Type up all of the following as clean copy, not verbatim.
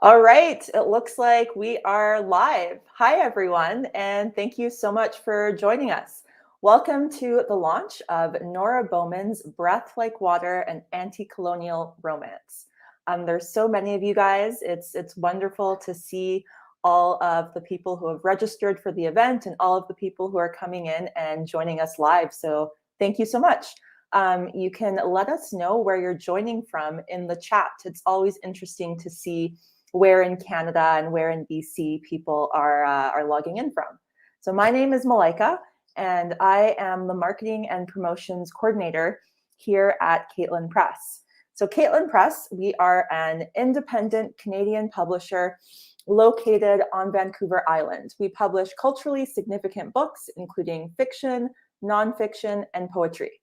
All right, it looks like we are live. Hi, everyone, and thank you so much for joining us. Welcome to the launch of Norah Bowman's Breath Like Water and Anti-Colonial Romance. There's so many of you guys. It's wonderful to see all of the people who have registered for the event and all of the people who are coming in and joining us live. So thank you so much. You can let us know where you're joining from in the chat. It's always interesting to see where in Canada and where in BC people are logging in from. So my name is Malaika, and I am the Marketing and Promotions Coordinator here at Caitlin Press. So Caitlin Press, we are an independent Canadian publisher located on Vancouver Island. We publish culturally significant books, including fiction, nonfiction, and poetry.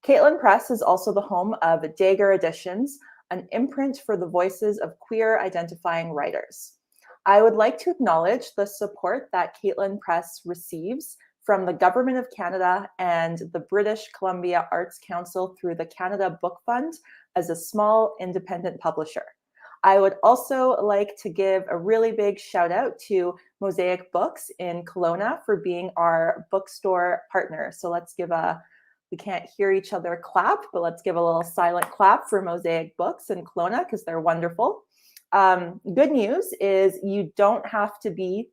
Caitlin Press is also the home of Dagger Editions, an imprint for the voices of queer identifying writers. I would like to acknowledge the support that Caitlin Press receives from the Government of Canada and the British Columbia Arts Council through the Canada Book Fund as a small independent publisher. I would also like to give a really big shout out to Mosaic Books in Kelowna for being our bookstore partner. So let's give we can't hear each other clap, but let's give a little silent clap for Mosaic Books in Kelowna because they're wonderful. Good news is you don't have to be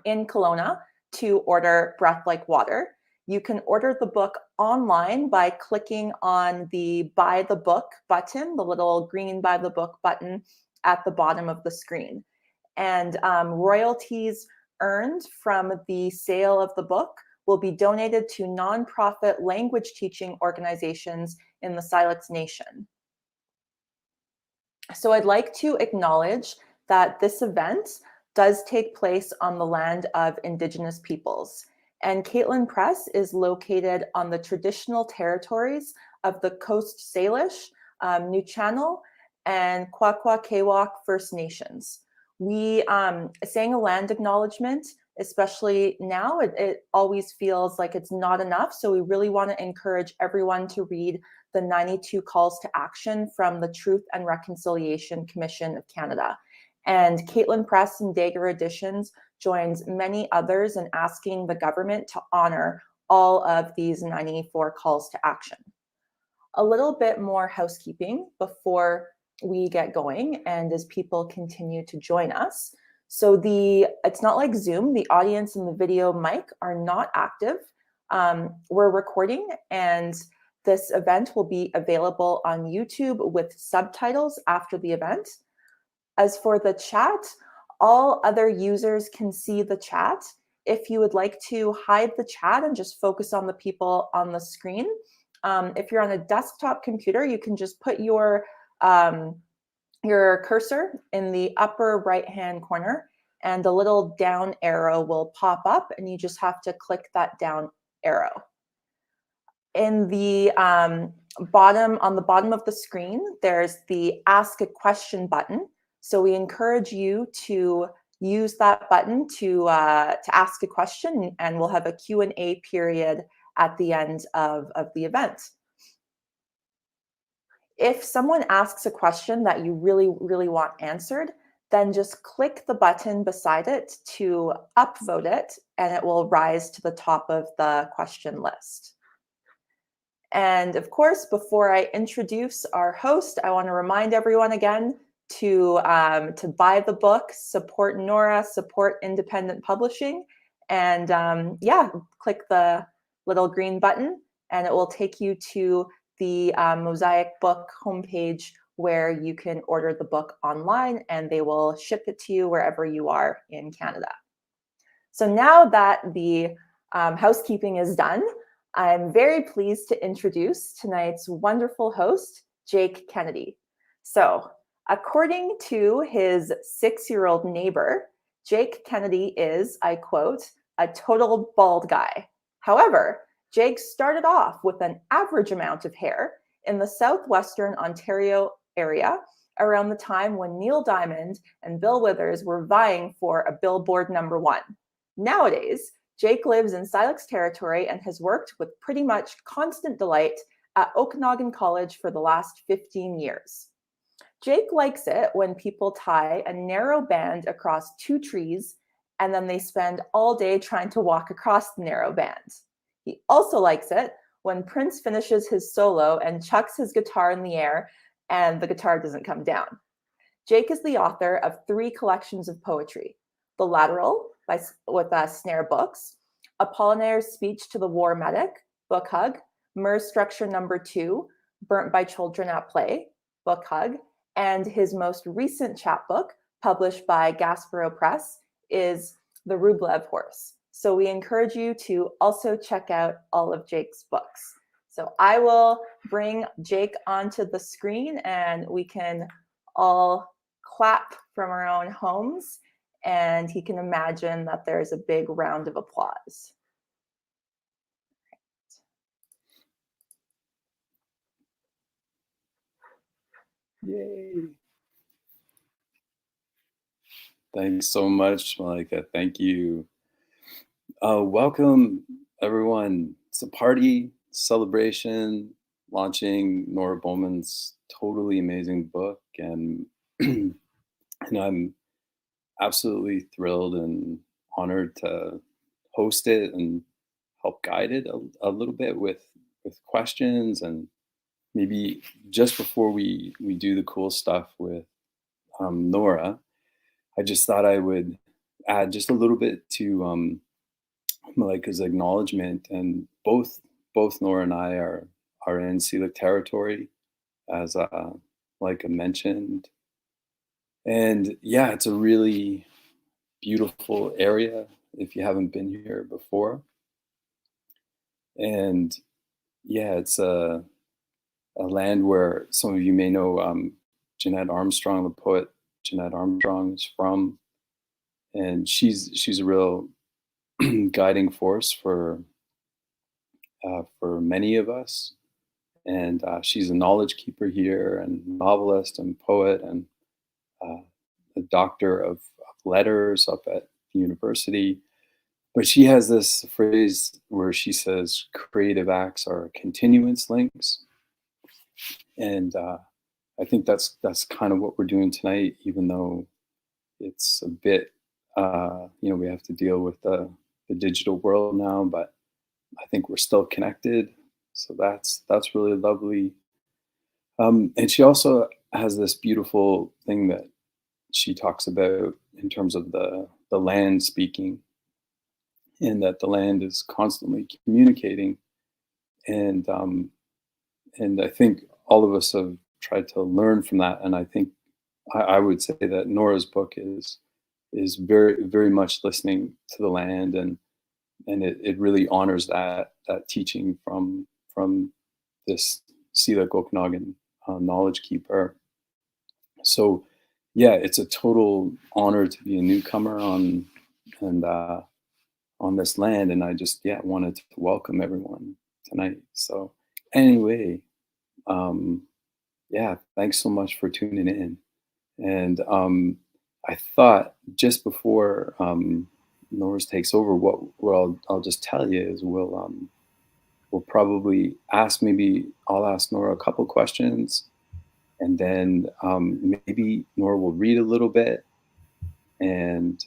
in Kelowna to order Breath Like Water. You can order the book online by clicking on the Buy the Book button, the little green Buy the Book button at the bottom of the screen. And royalties earned from the sale of the book will be donated to nonprofit language teaching organizations in the Syilx Nation. So I'd like to acknowledge that this event does take place on the land of Indigenous peoples. And Caitlin Press is located on the traditional territories of the Coast Salish, Nuu-chah-nulth, and Kwakwaka'wakw First Nations. We sang a land acknowledgement, especially now. It always feels like it's not enough. So we really want to encourage everyone to read the 92 calls to action from the Truth and Reconciliation Commission of Canada. And Caitlin Press and Dagger Editions joins many others in asking the government to honor all of these 94 calls to action. A little bit more housekeeping before we get going and as people continue to join us. So it's not like Zoom, the audience and the video mic are not active. We're recording, and this event will be available on YouTube with subtitles after the event. As for the chat, all other users can see the chat. If you would like to hide the chat and just focus on the people on the screen, if you're on a desktop computer, you can just put your cursor in the upper right-hand corner, and a little down arrow will pop up, and you just have to click that down arrow. In the on the bottom of the screen, there's the Ask a Question button. So we encourage you to use that button to ask a question, and we'll have a Q&A period at the end of the event. If someone asks a question that you really, really want answered, then just click the button beside it to upvote it, and it will rise to the top of the question list. And of course, before I introduce our host, I want to remind everyone again to buy the book, support Norah, support independent publishing, and click the little green button, and it will take you to the Mosaic Book homepage where you can order the book online, and they will ship it to you wherever you are in Canada. So now that the housekeeping is done, I'm very pleased to introduce tonight's wonderful host, Jake Kennedy. So according to his 6-year-old neighbor, Jake Kennedy is, I quote, a total bald guy. However, Jake started off with an average amount of hair in the southwestern Ontario area around the time when Neil Diamond and Bill Withers were vying for a Billboard #1. Nowadays, Jake lives in Syilx territory and has worked with pretty much constant delight at Okanagan College for the last 15 years. Jake likes it when people tie a narrow band across 2 trees and then they spend all day trying to walk across the narrow band. He also likes it when Prince finishes his solo and chucks his guitar in the air and the guitar doesn't come down. Jake is the author of 3 collections of poetry: The Lateral with Snare Books, Apollinaire's Speech to the War Medic, Book Hug, Mer's Structure Number 2, Burnt by Children at Play, Book Hug, and his most recent chapbook, published by Gasparo Press, is The Rublev Horse. So we encourage you to also check out all of Jake's books. So I will bring Jake onto the screen and we can all clap from our own homes, and he can imagine that there's a big round of applause. Yay. Thanks so much, Malika. Thank you. Welcome, everyone. It's a party, celebration, launching Norah Bowman's totally amazing book. And, and I'm absolutely thrilled and honored to host it and help guide it a little bit with questions. And maybe just before we do the cool stuff with Norah, I just thought I would add just a little bit to Malika's acknowledgement. And both Norah and I are in Syilx territory, as Malika mentioned. And yeah, it's a really beautiful area if you haven't been here before. And yeah, it's a land where some of you may know Jeanette Armstrong, the poet Jeanette Armstrong, is from. And she's a real guiding force for many of us. And she's a knowledge keeper here, and novelist and poet, and a doctor of letters up at the university. But she has this phrase where she says creative acts are continuance links. And I think that's kind of what we're doing tonight, even though it's a bit, we have to deal with the digital world now, but I think we're still connected. So that's really lovely. And she also has this beautiful thing that she talks about in terms of the land speaking, and that the land is constantly communicating. And I think all of us have tried to learn from that. And I think I would say that Norah's book is very, very much listening to the land, and it really honors that teaching from this Syilx Okanagan knowledge keeper. So yeah, it's a total honor to be a newcomer on this land, and I just wanted to welcome everyone tonight. So anyway, thanks so much for tuning in. And I thought just before Norah's takes over, what I'll just tell you is we'll probably I'll ask Norah a couple questions, and then maybe Norah will read a little bit, and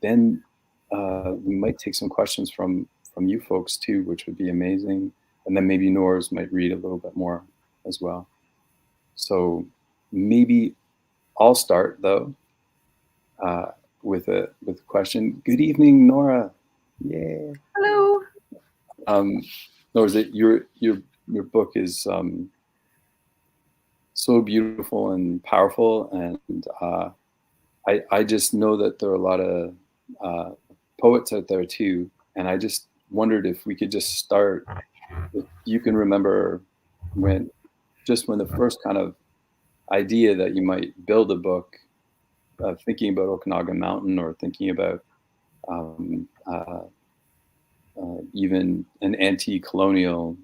then we might take some questions from you folks too, which would be amazing. And then maybe Norah's might read a little bit more as well. So maybe I'll start though with a question. Good evening, Norah. Yeah. Hello. Norah, your book is so beautiful and powerful, and I just know that there are a lot of poets out there too, and I just wondered if we could just start. If you can remember when the first kind of idea that you might build a book, thinking about Okanagan Mountain, or thinking about even an anti-colonial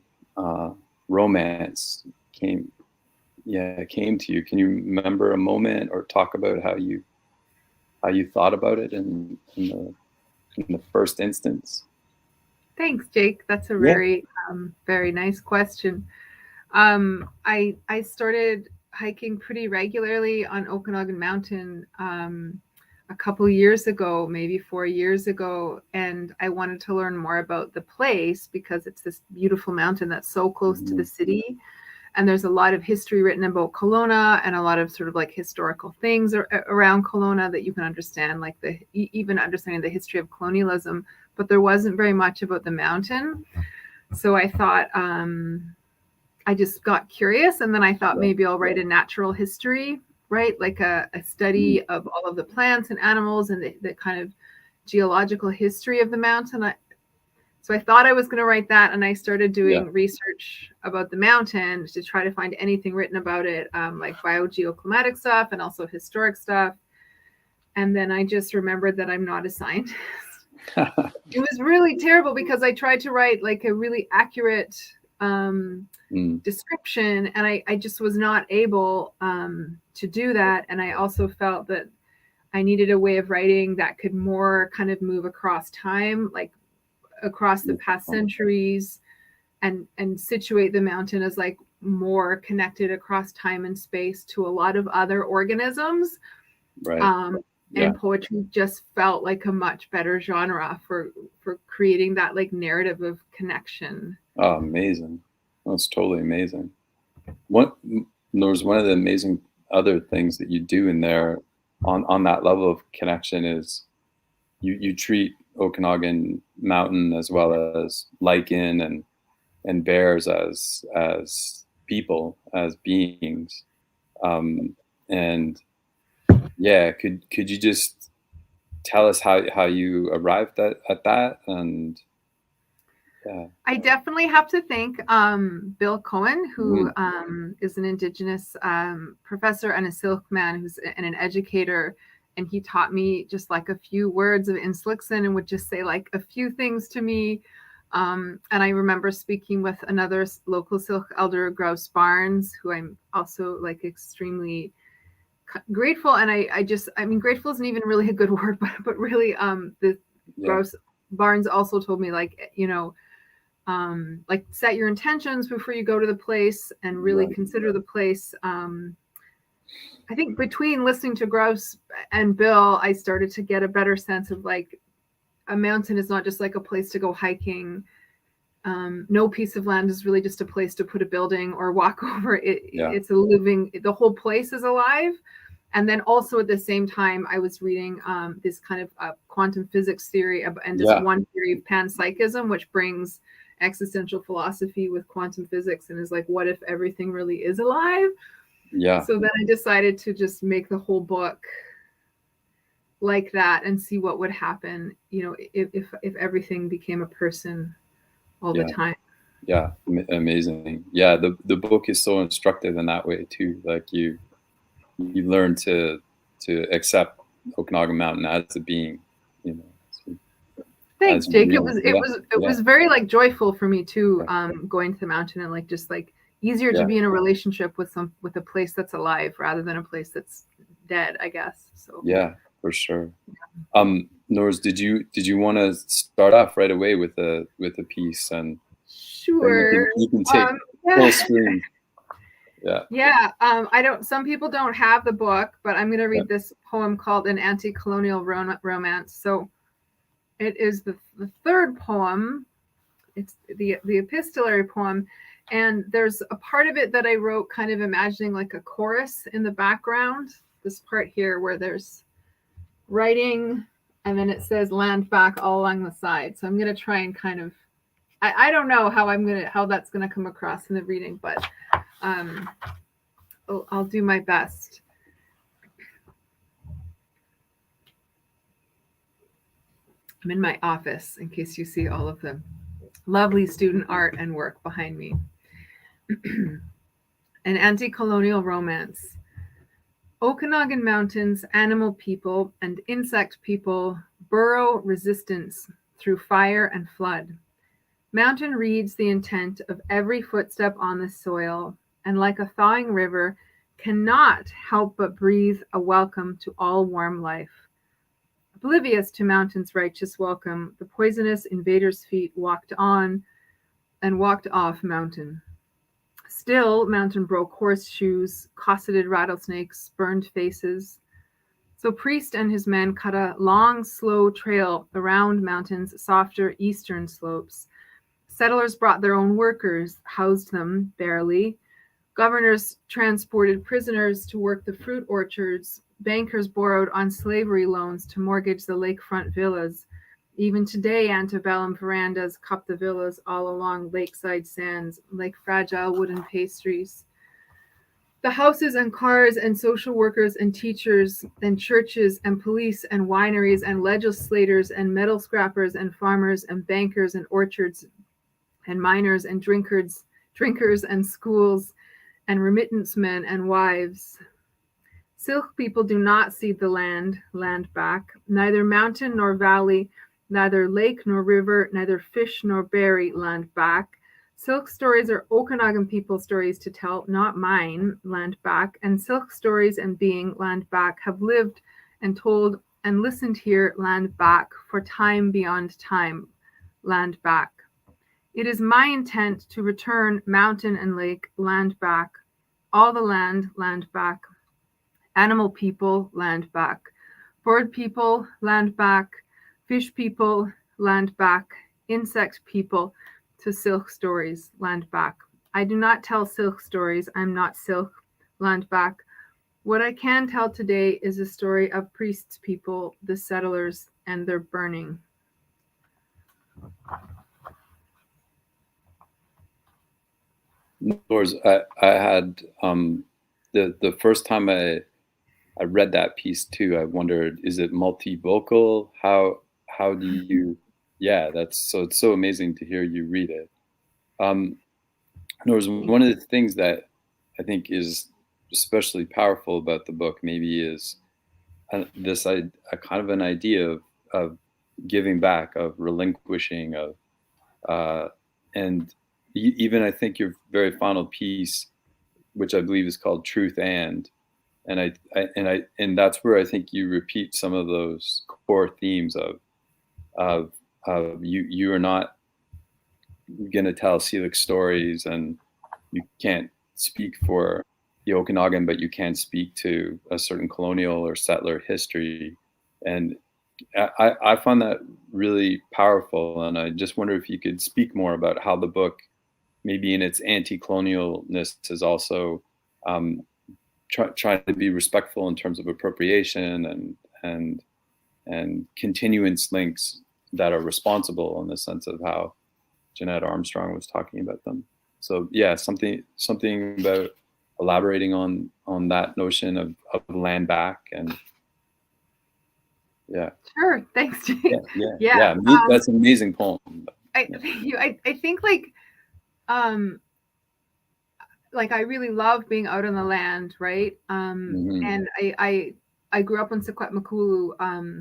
romance came to you. Can you remember a moment or talk about how you thought about it in the first instance? Thanks, Jake. That's a very nice question. I started hiking pretty regularly on Okanagan Mountain a couple years ago, maybe 4 years ago, and I wanted to learn more about the place because it's this beautiful mountain that's so close to the city. And there's a lot of history written about Kelowna and a lot of sort of like historical things around Kelowna that you can understand, like even understanding the history of colonialism, but there wasn't very much about the mountain. So I thought, I just got curious, and then I thought maybe I'll write a natural history, right? Like a study of all of the plants and animals and the kind of geological history of the mountain. So I thought I was going to write that, and I started doing research about the mountain to try to find anything written about it, like biogeoclimatic stuff and also historic stuff. And then I just remembered that I'm not a scientist. It was really terrible because I tried to write like a really accurate description, and I just was not able to do that. And I also felt that I needed a way of writing that could more kind of move across time, like across the past centuries, and situate the mountain as like more connected across time and space to a lot of other organisms. And poetry just felt like a much better genre for creating that like narrative of connection. Oh, amazing. That's totally amazing. There's one of the amazing other things that you do in there on that level of connection is you treat Okanagan Mountain as well as lichen and bears as people, as beings. And yeah, could you just tell us how you arrived at that? And I definitely have to thank Bill Cohen, who is an Indigenous professor and a Syilx man and an educator. And he taught me just like a few words of Inslixin and would just say like a few things to me. And I remember speaking with another local Syilx elder, Grouse Barnes, who I'm also like extremely grateful. And I mean, grateful isn't even really a good word, but really Grouse Barnes also told me like, you know, like set your intentions before you go to the place and really consider the place. I think between listening to Grouse and Bill, I started to get a better sense of like a mountain is not just like a place to go hiking. No piece of land is really just a place to put a building or walk over. It's a living, the whole place is alive. And then also at the same time, I was reading this kind of quantum physics theory and this one theory of panpsychism, which brings existential philosophy with quantum physics and is like, what if everything really is alive? So then I decided to just make the whole book like that and see what would happen, you know, if everything became a person all the time. Amazing. The book is so instructive in that way too. Like you learn to accept Okanagan Mountain as a being, you know. Thanks, Jake. It was very like joyful for me too, going to the mountain and like just like easier to be in a relationship with a place that's alive rather than a place that's dead, I guess. So for sure. Norris, did you want to start off right away with a piece? And sure, you can take full screen. Some people don't have the book, but I'm going to read this poem called An Anti-Colonial Romance. So it is the third poem. It's the epistolary poem. And there's a part of it that I wrote kind of imagining like a chorus in the background. This part here where there's writing and then it says land back all along the side. So I'm going to try and kind of, I don't know how that's going to come across in the reading, but I'll do my best. I'm in my office in case you see all of the lovely student art and work behind me. An Anti-Colonial Romance. Okanagan Mountain's animal people and insect people burrow resistance through fire and flood. Mountain reads the intent of every footstep on the soil, and like a thawing river, cannot help but breathe a welcome to all warm life. Oblivious to mountain's righteous welcome, the poisonous invader's feet walked on and walked off mountain. Still, mountain broke horseshoes, cosseted rattlesnakes, burned faces. So Priest and his men cut a long, slow trail around mountain's softer eastern slopes. Settlers brought their own workers, housed them barely. Governors transported prisoners to work the fruit orchards. Bankers borrowed on slavery loans to mortgage the lakefront villas. Even today, antebellum verandas cup the villas all along lakeside sands like fragile wooden pastries. The houses and cars and social workers and teachers and churches and police and wineries and legislators and metal scrappers and farmers and bankers and orchards and miners and drinkers and schools and remittance men and wives. Silk people do not cede the land back, neither mountain nor valley, neither lake nor river, neither fish nor berry, land back. Silk stories are Okanagan people stories to tell, not mine, land back. And silk stories and being, land back, have lived and told and listened here, land back, for time beyond time, land back. It is my intent to return mountain and lake, land back, all the land back, animal people, land back, bird people, land back, fish people, land back, insect people, to silk stories, land back. I do not tell silk stories. I'm not silk, land back. What I can tell today is a story of Priest's people, the settlers, and their burning. I had the first time I read that piece too, I wondered, is it multivocal? How do you? Yeah, it's so amazing to hear you read it. There was one of the things that I think is especially powerful about the book, maybe, is a kind of an idea of giving back, of relinquishing, and even I think your very final piece, which I believe is called Truth and that's where I think you repeat some of those core themes of you are not going to tell Syilx stories, and you can't speak for the Okanagan, but you can speak to a certain colonial or settler history. And I find that really powerful. And I just wonder if you could speak more about how the book, maybe in its anti-colonialness, is also trying to be respectful in terms of appropriation and continuance links that are responsible, in the sense of how Jeanette Armstrong was talking about them. So yeah, something about elaborating on that notion of land back. And yeah. Sure, thanks, Jake. Yeah. That's an amazing poem. I think like I really love being out on the land, right? And I grew up in Secwepemcúlecw,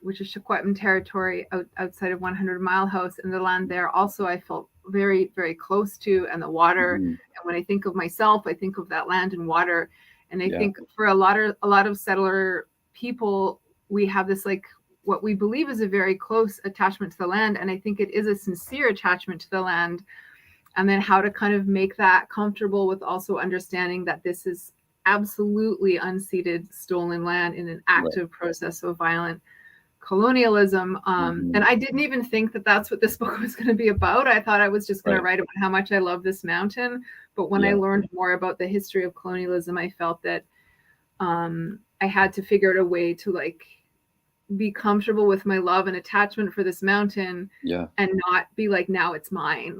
which is Secwepemc territory outside of 100 Mile House, and the land there also I felt very, very close to, and the water. And when I think of myself, I think of that land and water. And I think for a lot of settler people, we have this what we believe is a very close attachment to the land, and I think it is a sincere attachment to the land. And then how to kind of make that comfortable with also understanding that this is absolutely unceded, stolen land in an active process of violent colonialism. And I didn't even think that that's what this book was going to be about. I thought I was just going to write about how much I love this mountain. But when I learned more about the history of colonialism, I felt that I had to figure out a way to be comfortable with my love and attachment for this mountain, and not be now it's mine.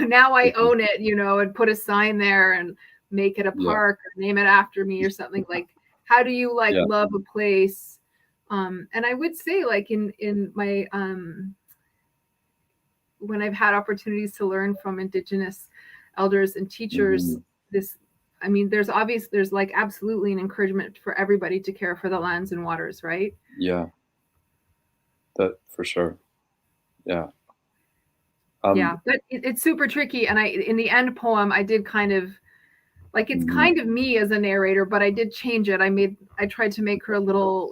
Now I own it, and put a sign there and make it a park or name it after me or something. How do you love a place? And I would say in my when I've had opportunities to learn from Indigenous elders and teachers, there's absolutely an encouragement for everybody to care for the lands and waters, right? Yeah. That for sure. Yeah. But it's super tricky. And in the end poem, I did kind of it's kind of me as a narrator, but I did change it. I tried to make her a little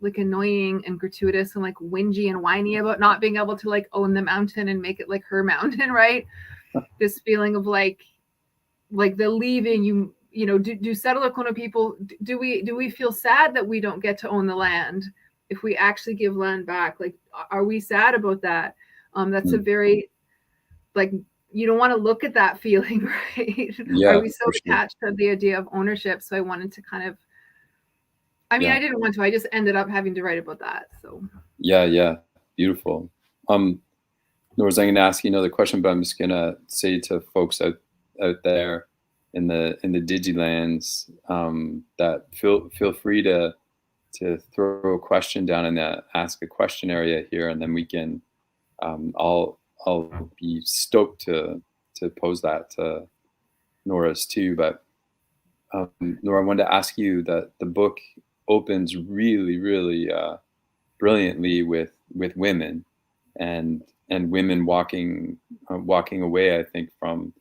annoying and gratuitous and whingy and whiny about not being able to own the mountain and make it her mountain, right? This feeling of like the leaving, you know, do settler Kona people, do we feel sad that we don't get to own the land if we actually give land back? Like, are we sad about that? That's a very, like, you don't want to look at that feeling, right? Yeah, Are we so for sure. attached to the idea of ownership? So I wanted to kind of, I mean, Yeah. I didn't want to, I just ended up having to write about that. So Yeah, beautiful. Norah, I'm gonna ask you another question, but I'm just gonna say to folks out there in the Digilands, that feel free to throw a question down in the ask a question area here, and then we can, I'll be stoked to pose that to Norah's too. But Norah, I wanted to ask you that the book opens really brilliantly with women, and women walking away, I think, from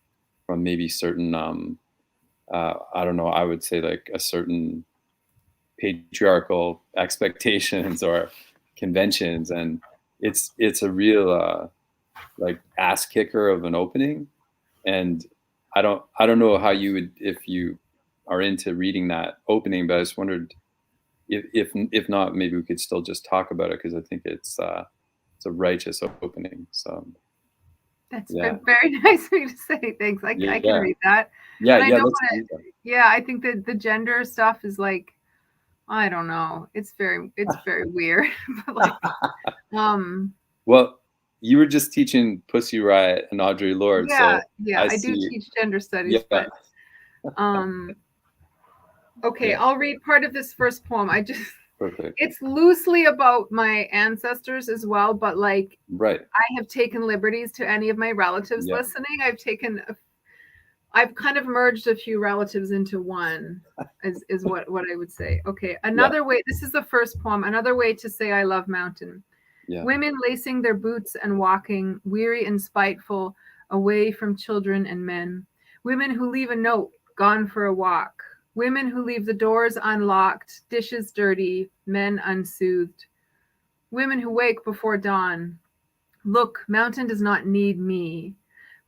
maybe certain, I don't know, I would say like a certain patriarchal expectations or conventions, and it's a real like ass kicker of an opening. And I don't know how you would, if you are into reading that opening, but I just wondered if not, maybe we could still just talk about it, because I think it's a righteous opening. So that's yeah, very nice of you to say. Thanks. I can read that. Yeah, and I don't let's wanna, do that. yeah, I think that the gender stuff is like, I don't know. It's very weird. But like, well, you were just teaching Pussy Riot and Audre Lorde, yeah, so I do teach gender studies, yeah. but okay, Yeah. I'll read part of this first poem. Perfect. It's loosely about my ancestors as well, but like, Right. I have taken liberties to any of my relatives listening. I've kind of merged a few relatives into one, is what I would say. Okay, another way, this is the first poem, another way to say I love mountain. Yeah. Women lacing their boots and walking, weary and spiteful, away from children and men. Women who leave a note, gone for a walk. Women who leave the doors unlocked, dishes dirty, men unsoothed. Women who wake before dawn. Look, mountain does not need me.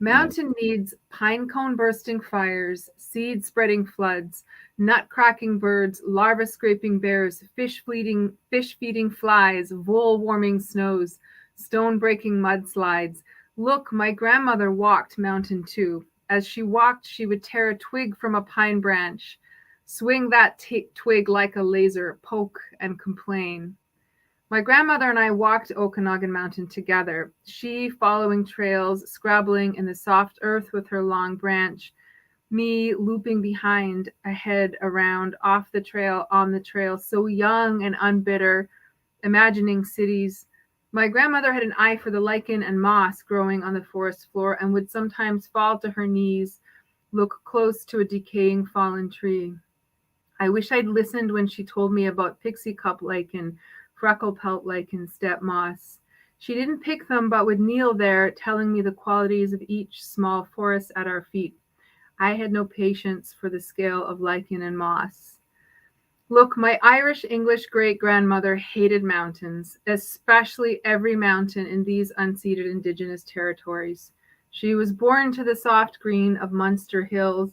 Mountain needs pine cone bursting fires, seed spreading floods, nut cracking birds, larva scraping bears, fish feeding flies, wool warming snows, stone breaking mudslides. Look, my grandmother walked mountain too. As she walked, she would tear a twig from a pine branch, swing that twig like a laser, poke and complain. My grandmother and I walked Okanagan Mountain together, she following trails, scrabbling in the soft earth with her long branch, me looping behind, ahead, around, off the trail, on the trail, so young and unbitter, imagining cities. My grandmother had an eye for the lichen and moss growing on the forest floor and would sometimes fall to her knees, look close to a decaying fallen tree. I wish I'd listened when she told me about pixie cup lichen, freckle pelt lichen, steppe moss. She didn't pick them, but would kneel there, telling me the qualities of each small forest at our feet. I had no patience for the scale of lichen and moss. Look, my Irish-English great-grandmother hated mountains, especially every mountain in these unceded Indigenous territories. She was born to the soft green of Munster Hills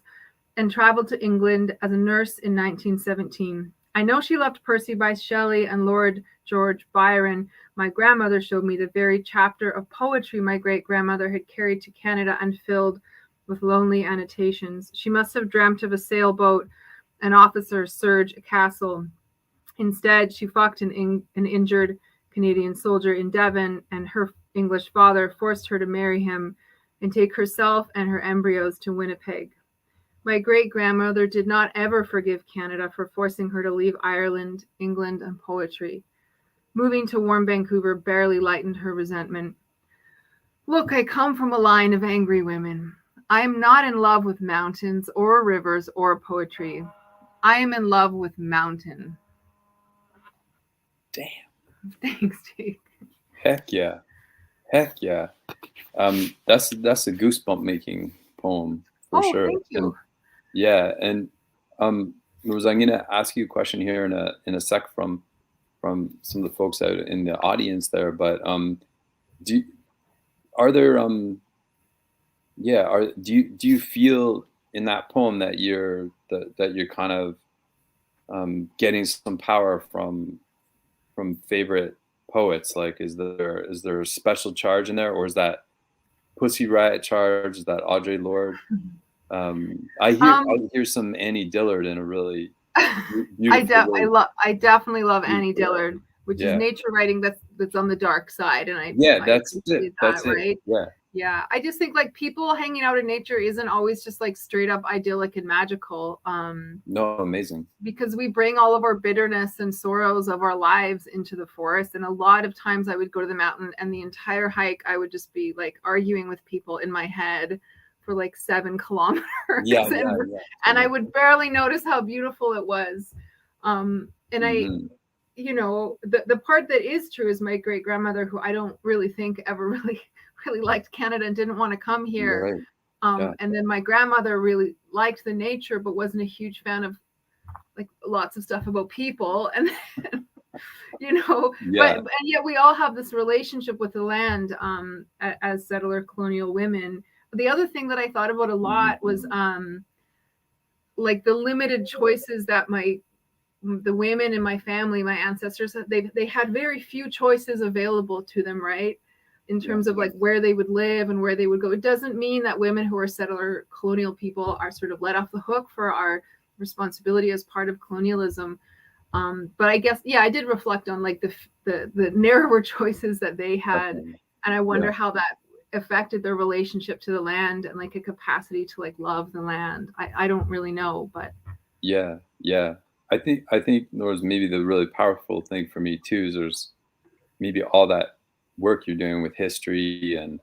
and traveled to England as a nurse in 1917. I know she loved Percy Bysshe Shelley and Lord George Byron. My grandmother showed me the very chapter of poetry my great-grandmother had carried to Canada and filled with lonely annotations. She must have dreamt of a sailboat, an officer, surge, a castle. Instead, she fucked an injured Canadian soldier in Devon, and her English father forced her to marry him and take herself and her embryos to Winnipeg. My great-grandmother did not ever forgive Canada for forcing her to leave Ireland, England, and poetry. Moving to warm Vancouver barely lightened her resentment. Look, I come from a line of angry women. I am not in love with mountains or rivers or poetry. I am in love with mountain. Damn. Thanks, Jake. Heck yeah. That's a goosebump making poem for sure. Thank you. And Rose, I'm gonna ask you a question here in a sec from some of the folks out in the audience there, but do you feel in that poem that you're kind of getting some power from favorite poets? Like, is there a special charge in there, or is that Pussy Riot charge? Is that Audre Lorde? I hear some Annie Dillard in a really beautiful. I definitely love Annie Dillard, which is nature writing that's on the dark side, and I that's it. That's it. Right? Yeah. I just think like people hanging out in nature isn't always just like straight up idyllic and magical. No, amazing. Because we bring all of our bitterness and sorrows of our lives into the forest, and a lot of times I would go to the mountain, and the entire hike I would just be like arguing with people in my head for like 7 kilometers. And I would barely notice how beautiful it was. And you know, the part that is true is my great grandmother, who I don't really think ever really liked Canada and didn't want to come here. And then my grandmother really liked the nature, but wasn't a huge fan of like lots of stuff about people. And you know, but and yet we all have this relationship with the land as settler colonial women. The other thing that I thought about a lot was like the limited choices that the women in my family, my ancestors, they had very few choices available to them, right? In terms of like where they would live and where they would go. It doesn't mean that women who are settler colonial people are sort of let off the hook for our responsibility as part of colonialism. But I guess, I did reflect on like the narrower choices that they had. And I wonder how that affected their relationship to the land and like a capacity to like love the land. I don't really know, but. Yeah. I think Nora's maybe the really powerful thing for me too, is there's maybe all that work you're doing with history and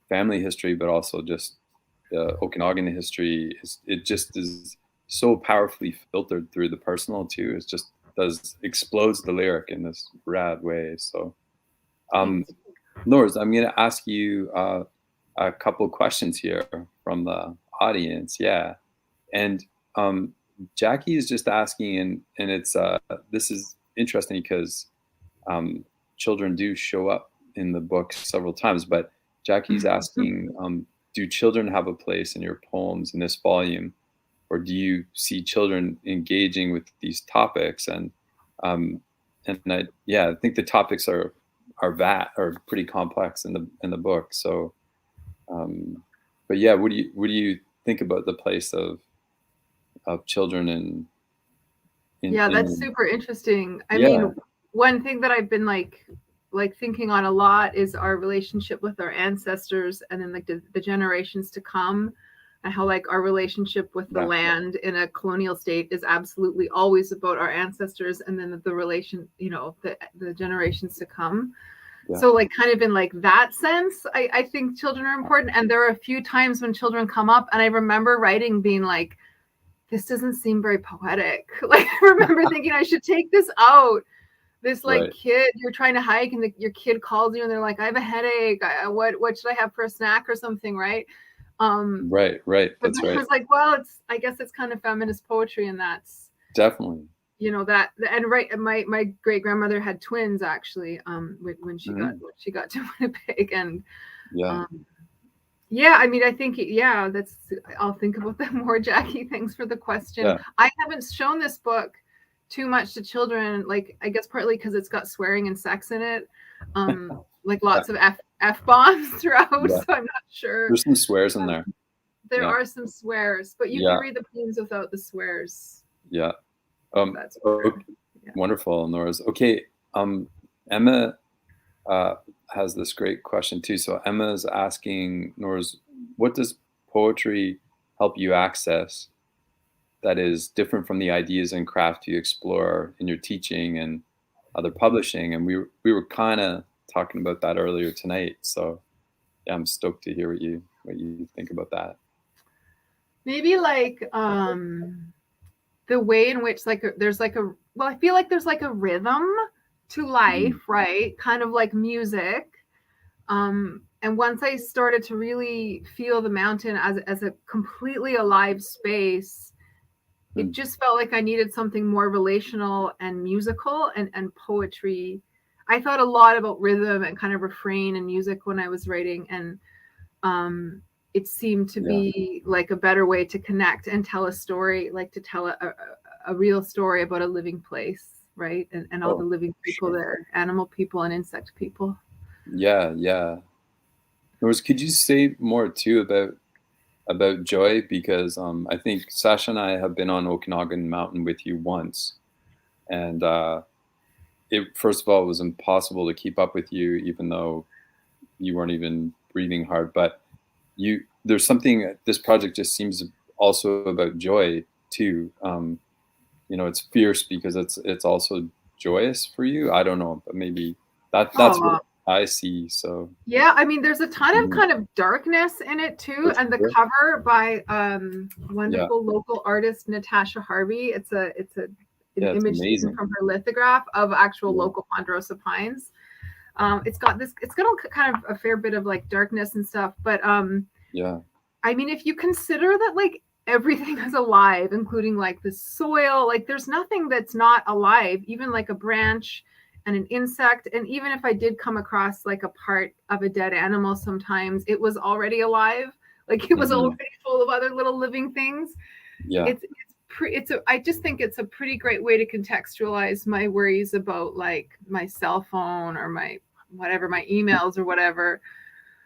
family history, but also just Okanagan history. It just is so powerfully filtered through the personal too. It just explodes the lyric in this rad way. So, Nora, I'm going to ask you a couple of questions here from the audience. Yeah. And Jackie is just asking, and it's this is interesting because children do show up in the book several times, but Jackie's asking, do children have a place in your poems in this volume, or do you see children engaging with these topics? And I think the topics are pretty complex in the book. So, but yeah, what do you think about the place of children in that's super interesting. I mean, one thing that I've been like thinking on a lot is our relationship with our ancestors, and then like the generations to come, and how like our relationship with the land in a colonial state is absolutely always about our ancestors, and then the relation, you know, the generations to come. So like kind of in like that sense, I think children are important. And there are a few times when children come up, and I remember writing being like, this doesn't seem very poetic. Like I remember thinking I should take this out. This like kid, you're trying to hike, and your kid calls you, and they're like, I have a headache. What should I have for a snack or something, right? Right. That's right. I was like, well, I guess it's kind of feminist poetry, and that's definitely, you know, that, and my great grandmother had twins actually, when she got to Winnipeg, and I mean, I think I'll think about that more, Jackie. Thanks for the question. I haven't shown this book too much to children, like I guess partly because it's got swearing and sex in it, like lots of F-bombs throughout, so I'm not sure. There's some swears in there. There are some swears, but you can read the poems without the swears. That's wonderful, Nora's. Okay, Emma has this great question too. So Emma's asking, Nora's, what does poetry help you access that is different from the ideas and craft you explore in your teaching and other publishing? And we were kind of talking about that earlier tonight. So I'm stoked to hear what you think about that. Maybe like the way in which I feel like there's like a rhythm to life, right? Kind of like music. And once I started to really feel the mountain as a completely alive space, it just felt like I needed something more relational and musical, and poetry. I thought a lot about rhythm and kind of refrain and music when I was writing. And it seemed to be like a better way to connect and tell a story, like to tell a real story about a living place, right? And all the living people there, animal people and insect people. Yeah. Could you say more too about joy? Because I think Sasha and I have been on Okanagan Mountain with you once, and it, first of all, it was impossible to keep up with you, even though you weren't even breathing hard. But there's something, this project just seems also about joy too. It's fierce because it's also joyous for you. I don't know, but maybe that's what I see. So yeah, I mean, there's a ton of kind of darkness in it too, and the cover by wonderful local artist Natasha Harvey. It's an image from her lithograph of actual local ponderosa pines. It's got kind of a fair bit of like darkness and stuff, but I mean, if you consider that like everything is alive, including like the soil, like there's nothing that's not alive, even like a branch and an insect. And even if I did come across like a part of a dead animal, sometimes it was already alive, like it was already full of other little living things. I just think it's a pretty great way to contextualize my worries about like my cell phone or my emails or whatever.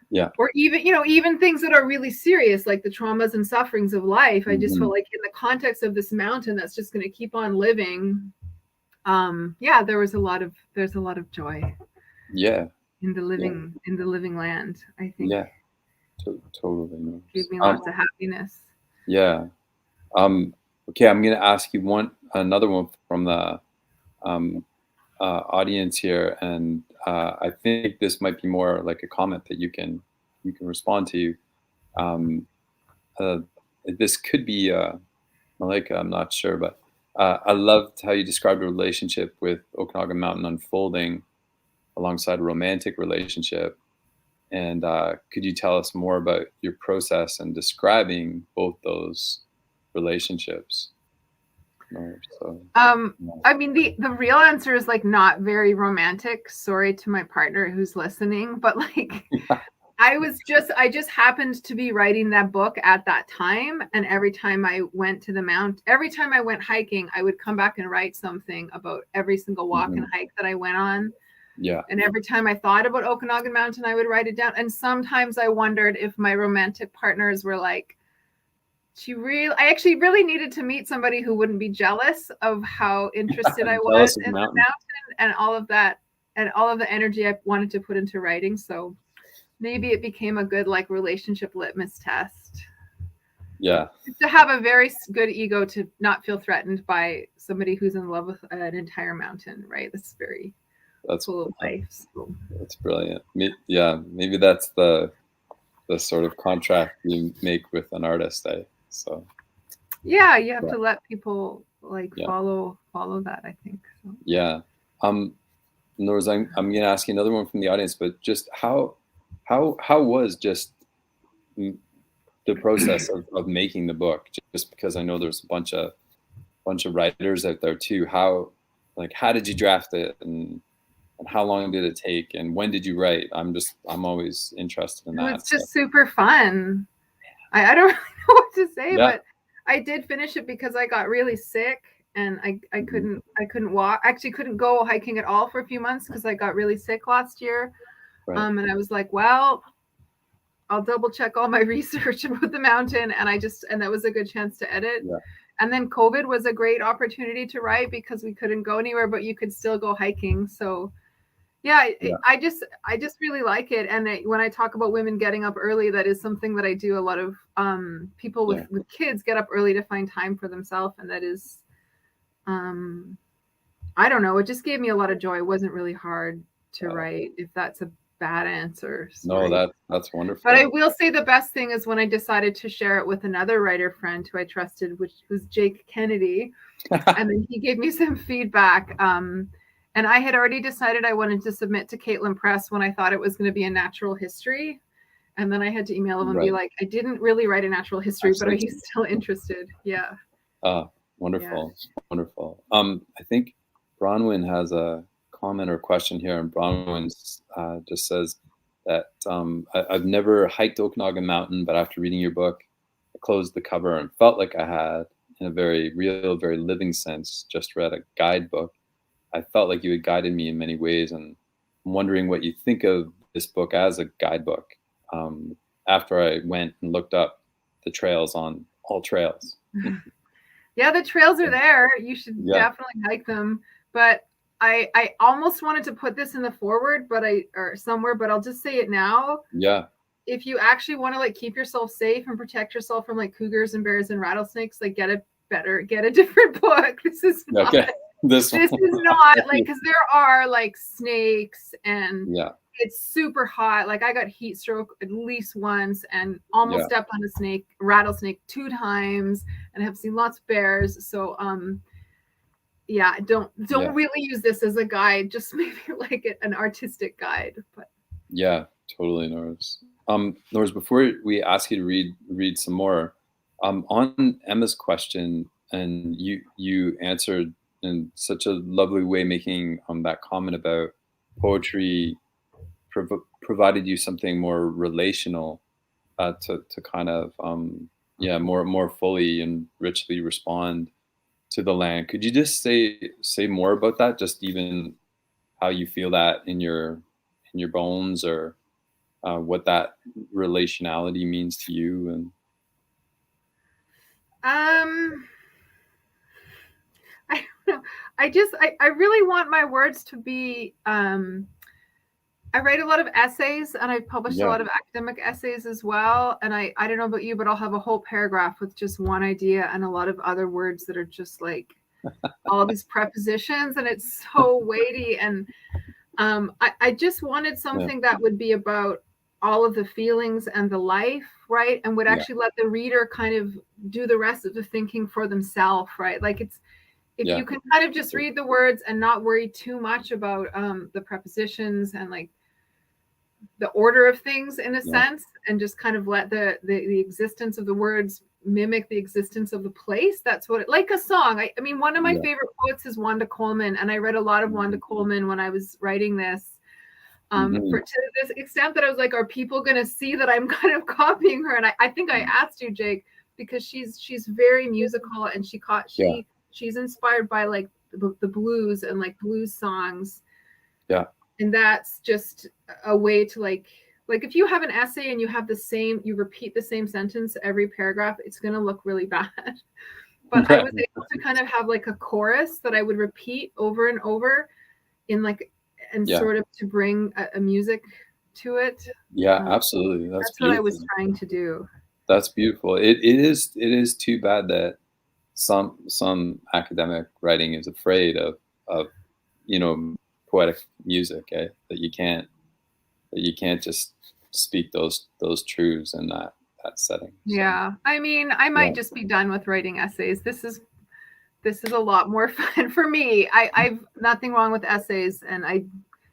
Yeah. Or even things that are really serious, like the traumas and sufferings of life. I just felt like in the context of this mountain that's just going to keep on living. There's a lot of joy. Yeah. In the living land, I think. Yeah. Totally. Gave me lots of happiness. Yeah. Okay, I'm going to ask you another one from the audience here, and I think this might be more like a comment that you can respond to. This could be Malika, I'm not sure, but I loved how you described a relationship with Okanagan Mountain unfolding alongside a romantic relationship. And could you tell us more about your process in describing both those relationships? I mean, the real answer is like not very romantic. Sorry to my partner who's listening, but like I just happened to be writing that book at that time. And every time I went to the mount, every time I went hiking, I would come back and write something about every single walk and hike that I went on. Yeah. And every time I thought about Okanagan Mountain, I would write it down. And sometimes I wondered if my romantic partners were like, I actually really needed to meet somebody who wouldn't be jealous of how interested I was in the mountain and all of that, and all of the energy I wanted to put into writing. So maybe it became a good like relationship litmus test. Yeah. To have a very good ego to not feel threatened by somebody who's in love with an entire mountain, right? That's cool of life. So. That's brilliant. Yeah, maybe that's the sort of contract you make with an artist. So. Yeah, you have to let people like follow that, I think. So. Yeah. Norah, I'm going to ask you another one from the audience, but just how was just the process of making the book? Just because I know there's a bunch of writers out there too. How did you draft it, and how long did it take, and when did you write? I'm always interested in that. It's just super fun. I don't really know what to say, but I did finish it because I got really sick and I couldn't walk. Actually, couldn't go hiking at all for a few months because I got really sick last year. Right. And I was like, well, I'll double check all my research about the mountain, and that was a good chance to edit. Yeah. And then COVID was a great opportunity to write because we couldn't go anywhere, but you could still go hiking. So I just really like it. And when I talk about women getting up early, that is something that I do. A lot of people with kids get up early to find time for themselves. And that is, I don't know. It just gave me a lot of joy. It wasn't really hard to write, if that's a bad answer. Sorry. No, that's wonderful. But I will say the best thing is when I decided to share it with another writer friend who I trusted, which was Jake Kennedy. And then he gave me some feedback. And I had already decided I wanted to submit to Caitlin Press when I thought it was going to be a natural history. And then I had to email him and be like, I didn't really write a natural history, but are you still interested? Yeah. Wonderful. Yeah. Wonderful. I think Bronwyn has a comment or question here, and Bronwyn just says, that I've never hiked Okanagan Mountain, but after reading your book, I closed the cover and felt like I had, in a very real, very living sense, just read a guidebook. I felt like you had guided me in many ways, and I'm wondering what you think of this book as a guidebook. After I went and looked up the trails on all trails. Yeah, the trails are there. You should Yeah. definitely hike them. But I almost wanted to put this in the forward, but somewhere, but I'll just say it now. Yeah. If you actually want to like keep yourself safe and protect yourself from like cougars and bears and rattlesnakes, like get a different book. This is not, Okay. This is not like, because there are like snakes and yeah. it's super hot. Like I got heat stroke at least once and almost stepped on a rattlesnake 2 times, and have seen lots of bears. So yeah, don't really use this as a guide. Just maybe like an artistic guide. But yeah, totally, Norris. Norris, before we ask you to read some more, on Emma's question, and you answered in such a lovely way, making that comment about poetry provided you something more relational to kind of more fully and richly respond to the land. Could you just say more about that? Just even how you feel that in your bones, or what that relationality means to you? And I don't know. I really want my words to be. I write a lot of essays, and I've published a lot of academic essays as well. And I don't know about you, but I'll have a whole paragraph with just one idea and a lot of other words that are just like all these prepositions, and it's so weighty. And I just wanted something that would be about all of the feelings and the life, right? And would actually let the reader kind of do the rest of the thinking for themselves, right? Like if you can kind of just read the words and not worry too much about the prepositions and like the order of things in a sense, and just kind of let the existence of the words mimic the existence of the place. That's what like a song. I mean, one of my favorite poets is Wanda Coleman, and I read a lot of Wanda Coleman when I was writing this. To this extent that I was like, are people going to see that I'm kind of copying her? And I think I asked you, Jake, because she's very musical, and she's inspired by like the blues and like blues songs. Yeah. And that's just a way to like if you have an essay and you repeat the same sentence every paragraph, it's going to look really bad. But I was able to kind of have like a chorus that I would repeat over and over in like, and sort of to bring a music to it. Yeah, absolutely. That's what I was trying to do. That's beautiful. It is too bad that some academic writing is afraid of poetic music, that you can't just speak those truths in that setting. Yeah. I mean, I might just be done with writing essays. This is a lot more fun for me. I've nothing wrong with essays, and I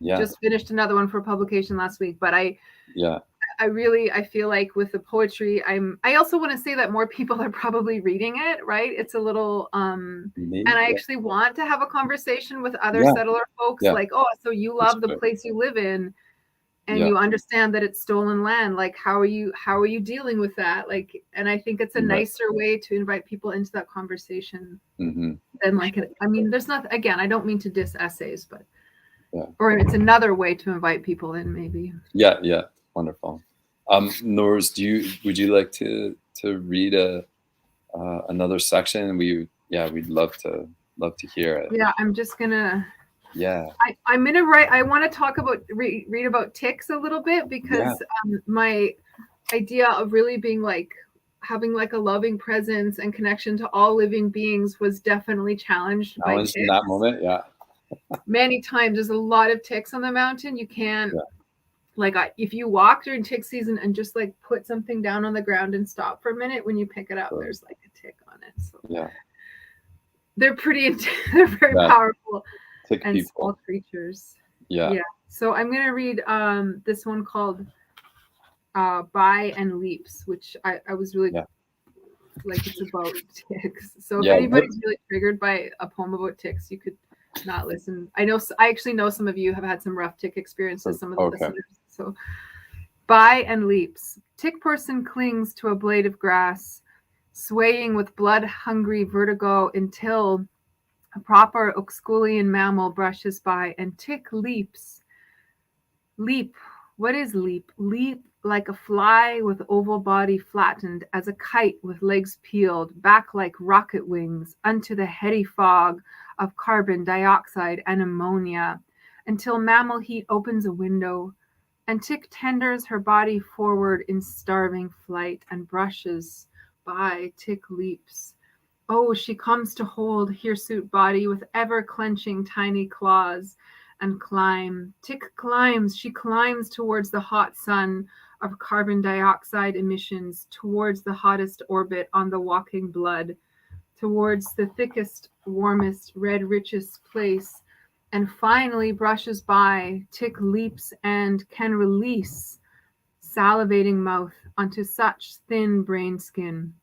just finished another one for publication last week, but I feel like with the poetry, I also want to say that more people are probably reading it, right? It's a little, and I actually want to have a conversation with other settler folks, like, oh, so you love the place you live in, and you understand that it's stolen land. Like, how are you dealing with that? Like, and I think it's a nicer way to invite people into that conversation than like, I mean, there's not, again, I don't mean to diss essays, but, or it's another way to invite people in, maybe. Yeah. Wonderful. Norris, would you like to read another section? We'd love to hear it. Yeah, I'm just gonna. Yeah. I'm gonna write. I want to talk about read about ticks a little bit, because my idea of really being like having like a loving presence and connection to all living beings was definitely challenged by ticks. In that moment, many times. There's a lot of ticks on the mountain. You can't. Like if you walk during tick season and just like put something down on the ground and stop for a minute, when you pick it up, there's like a tick on it. So they're they're very powerful tick and people. small creatures. Yeah. So I'm gonna read this one called By and Leaps, which I was really like, it's about ticks. So if anybody's really triggered by a poem about ticks, you could not listen. I actually know some of you have had some rough tick experiences, some of the listeners. So By and leaps. Tick person clings to a blade of grass, swaying with blood-hungry vertigo until a proper Oxculian mammal brushes by, and Tick leaps. Leap. What is leap? Leap like a fly with oval body flattened, as a kite with legs peeled, back like rocket wings, unto the heady fog of carbon dioxide and ammonia, until mammal heat opens a window, and Tick tenders her body forward in starving flight and brushes by. Tick leaps. Oh, she comes to hold hirsute body with ever-clenching tiny claws and climb. Tick climbs. She climbs towards the hot sun of carbon dioxide emissions, towards the hottest orbit on the walking blood, towards the thickest, warmest, red, richest place, and finally brushes by. Tick leaps and can release salivating mouth onto such thin brain skin.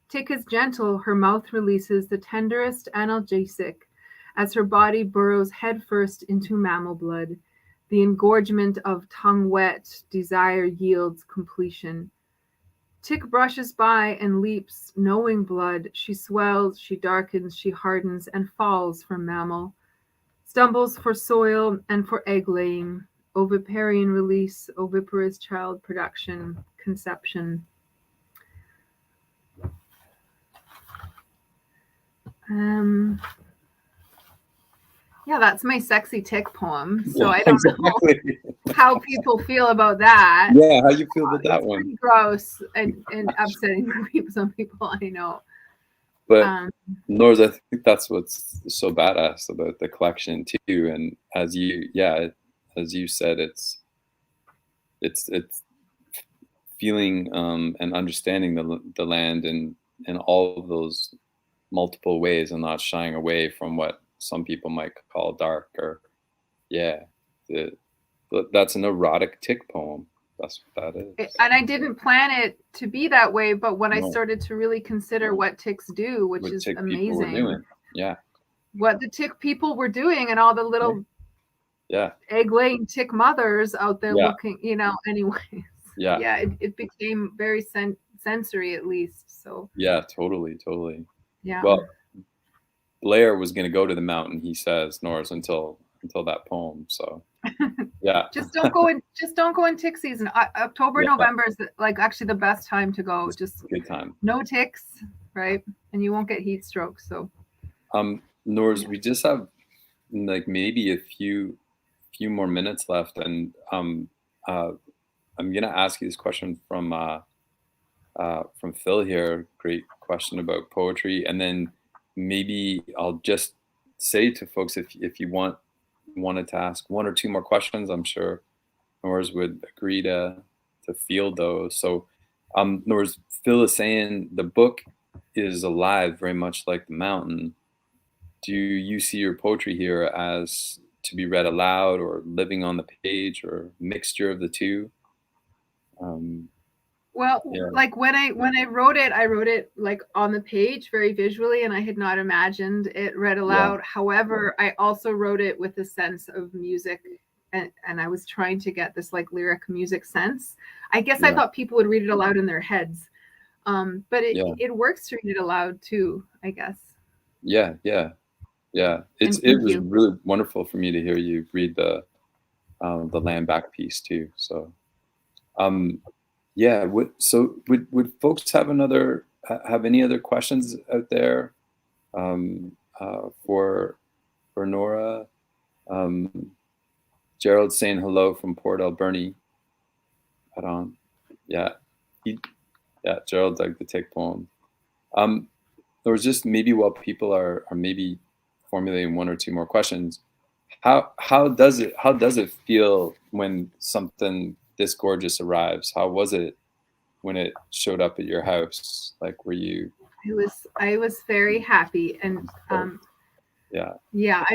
Tick is gentle, her mouth releases the tenderest analgesic as her body burrows headfirst into mammal blood. The engorgement of tongue wet desire yields completion. Tick brushes by and leaps, knowing blood. She swells, she darkens, she hardens, and falls from mammal. Stumbles for soil and for egg laying, oviparian release, oviparous child production, conception. Yeah, that's my sexy tick poem. So Yeah, I don't know how people feel about that. Yeah, how you feel about that It's one? pretty gross and upsetting for people. Some people I know. But Norah, I think that's what's so badass about the collection too. And as you said, it's feeling and understanding the land in all of those multiple ways, and not shying away from what some people might call dark, or that's an erotic tick poem. That's what that is. And I didn't plan it to be that way, but when I started to really consider what ticks do, which is amazing. Yeah. What the tick people were doing, and all the little egg-laying tick mothers out there looking, anyways. Yeah. It became very sensory, at least. So yeah, totally. Yeah. Well, Blair was going to go to the mountain, he says, Norris, until that poem. So yeah. just don't go in tick season. October, November is actually the best time to go. Just good time. No ticks, right? And you won't get heat stroke. So Norris, we just have maybe a few more minutes left, and I'm gonna ask you this question from Phil here. Great question about poetry, and then maybe I'll just say to folks, if you wanted to ask one or two more questions, I'm sure Norris would agree to field those. So Norris, Phil is saying the book is alive, very much like the mountain. Do you see your poetry here as to be read aloud, or living on the page, or mixture of the two? Well, when I wrote it on the page, very visually, and I had not imagined it read aloud. However, I also wrote it with a sense of music, and I was trying to get this lyric music sense. I guess I thought people would read it aloud in their heads, but it works to read it aloud too, I guess. Yeah. It was really wonderful for me to hear you read the land back piece too. So. Would folks have any other questions out there for Norah? Gerald's saying hello from Port Alberni. Head on. Gerald dug the tick poem. There was just maybe while people are maybe formulating one or two more questions, how does it feel when something this gorgeous arrives? How was it when it showed up at your house? Were you? I was very happy, and I'm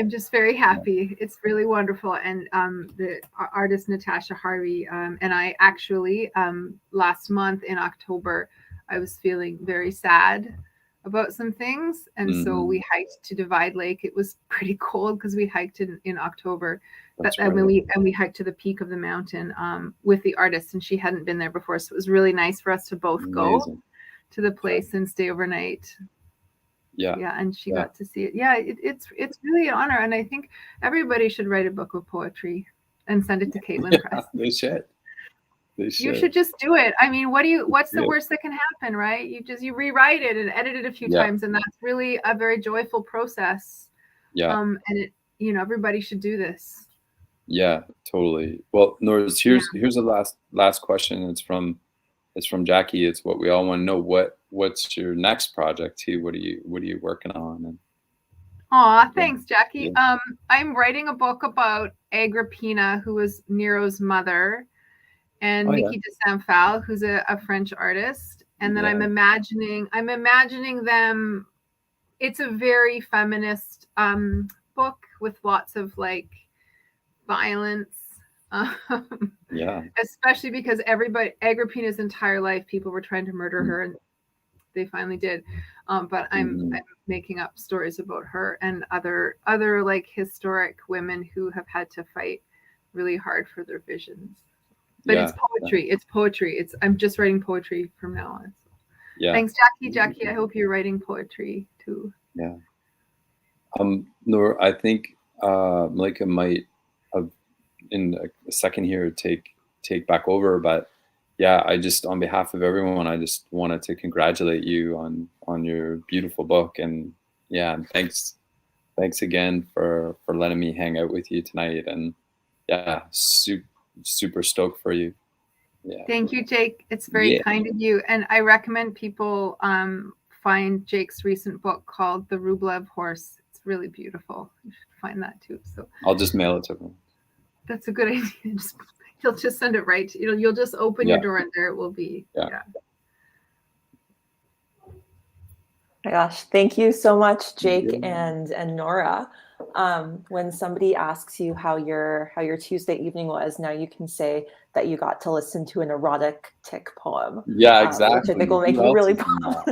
just very happy. It's really wonderful. And the artist Natasha Harvey and I actually last month in October, I was feeling very sad about some things. And so we hiked to Divide Lake. It was pretty cold because we hiked in October. And we hiked to the peak of the mountain with the artist, and she hadn't been there before. So it was really nice for us to both go to the place and stay overnight. Yeah, and she got to see it. Yeah, it's really an honor, and I think everybody should write a book of poetry and send it to Caitlin Press. They should. You should just do it. I mean, what's the worst that can happen, right? You rewrite it and edit it a few times, and that's really a very joyful process. Yeah. And it, everybody should do this. Yeah, totally. Well, Norah, here's the last question. It's from Jackie. It's what we all want to know. What's your next project too? What are you working on? Aw, thanks, Jackie. Yeah. I'm writing a book about Agrippina, who was Nero's mother, and Mickey de Saint-Phal, who's a French artist. And then I'm imagining them. It's a very feminist book with lots of like violence. Especially because Agrippina's entire life, people were trying to murder her, and they finally did. But I'm making up stories about her and other like historic women who have had to fight really hard for their visions. But it's poetry. It's poetry. I'm just writing poetry from now on. So. Thanks, Jackie. Jackie, I hope you're writing poetry too. Yeah. Norah, I think Malika might have in a second here take back over, but I just, on behalf of everyone, I just wanted to congratulate you on your beautiful book, and thanks again for letting me hang out with you tonight, and super stoked for you. Thank you, Jake. It's very kind of you, and I recommend people find Jake's recent book called The Rublev Horse. It's really beautiful. You should find that too. So I'll just mail it to him. That's a good idea. He'll just send it right. You'll just open your door and there it will be. My gosh, thank you so much, Jake and Norah. When somebody asks you how your Tuesday evening was, now you can say that you got to listen to an erotic tick poem. Yeah, exactly. Which I think will make you really proud.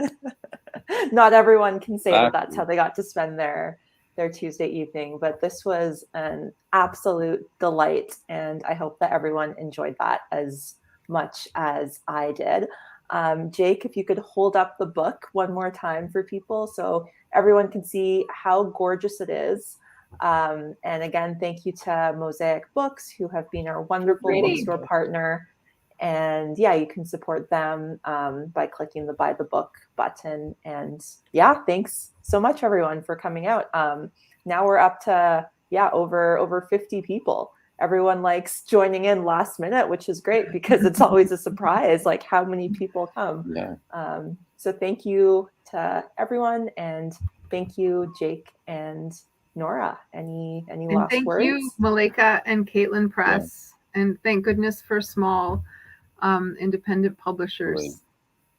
Not everyone can say that that's how they got to spend their Tuesday evening, but this was an absolute delight, and I hope that everyone enjoyed that as much as I did. Jake, if you could hold up the book one more time for people so everyone can see how gorgeous it is. And again, thank you to Mosaic Books, who have been our wonderful bookstore partner. And you can support them by clicking the Buy the Book button. And thanks so much, everyone, for coming out. Now we're up to over 50 people. Everyone likes joining in last minute, which is great because it's always a surprise, like how many people come. So thank you to everyone, and thank you, Jake and Norah. Any last words? Thank you, Malika and Caitlin Press, and thank goodness for small independent publishers,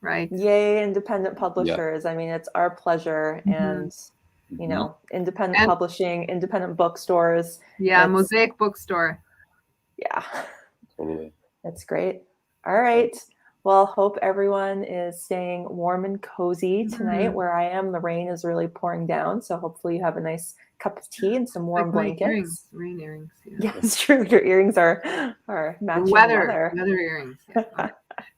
right? Yay, independent publishers. I mean, it's our pleasure. And independent publishing, independent bookstores. Mosaic Bookstore. Totally. That's great. All right. Well, hope everyone is staying warm and cozy tonight. Where I am, the rain is really pouring down, so hopefully you have a nice cup of tea and some warm blankets. Rain earrings. Yeah, it's true. Your earrings are matching weather earrings.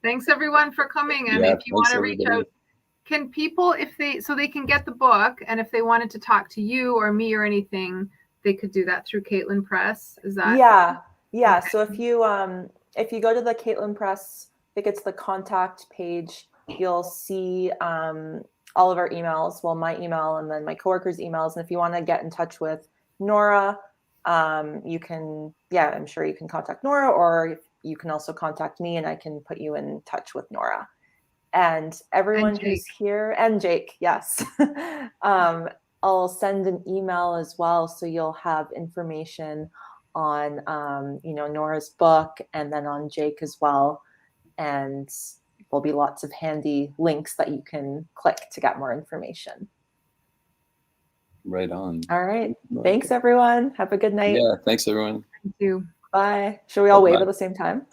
Thanks everyone for coming, and if you want to reach out, can people, if they can get the book, and if they wanted to talk to you or me or anything, they could do that through Caitlin Press. Is that? Yeah. Okay. So if you go to the Caitlin Press, I think it's the contact page, you'll see all of our emails. Well, my email and then my coworkers' emails. And if you want to get in touch with Norah, you can. I'm sure you can contact Norah, or you can also contact me, and I can put you in touch with Norah. And everyone who's here, and Jake, yes. I'll send an email as well, so you'll have information on, Norah's book, and then on Jake as well. And there'll be lots of handy links that you can click to get more information. Right on. All right. Thanks, everyone. Have a good night. Yeah, thanks, everyone. Thank you. Bye. Should we all wave at the same time?